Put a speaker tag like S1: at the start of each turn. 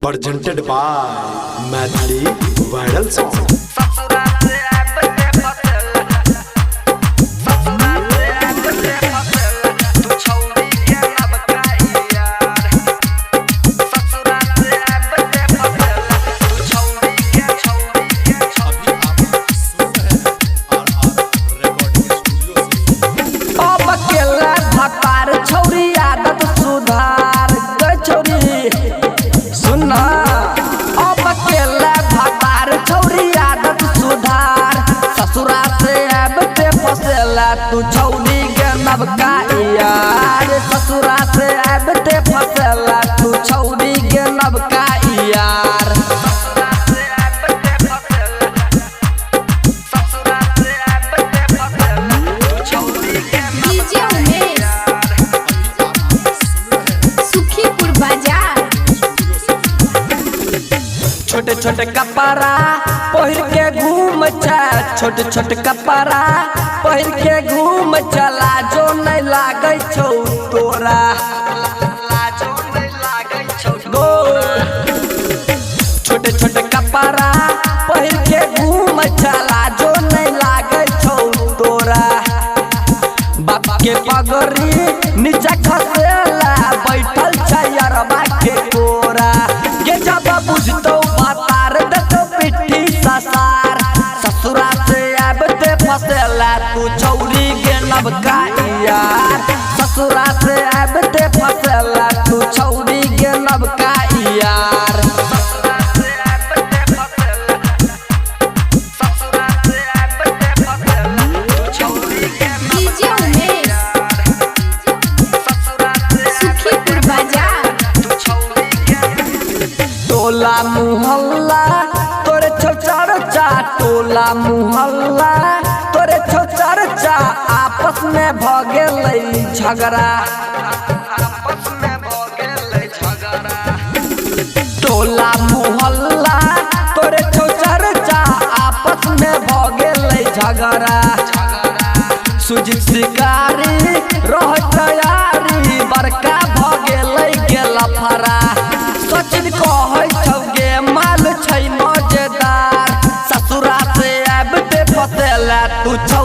S1: presented by Madly Viral Song.
S2: तू छौरी के नबका यार ससुरा से आबते फसला तू छौरी के नबका यार
S3: डीजे उमेश सुखीपुर बाजार
S2: छोटे छोटे कपड़ा पहिर के घूम छोटे छोटे कपड़ा पहिर के घूम चला जो नहीं लागे छौ तोरा छोटे छोटे कपड़ा पहिर के घूम चला जो नहीं लागे छौ तोरा बाप के पगड़ी नीचे खसेला बैठल छैरबा के कोरा के जब बुझतो बातार देतो पिट्ठी ससार ससुरा से आबते फसेला तू छौरी के नबका यार ससुरा से आबते फसेला तू छौरी के नबका यार
S3: डीजे उमेश सुखीपुर बाजार
S2: टोला मुहल्ला तोरे चर्चा टोला मुहल्ला तोरे चर्चा आपस में भ गेलै झगड़ा टोला मुहल्ला तोरे चर्चा आपस में भ गेलै झगड़ा सुजीत शिकारी रह तैयारी बड़का भ गेलै गेला फरा सचिन कहै छौ गे माल छै मजेदार ससुरा से आबते फसेला तू छौ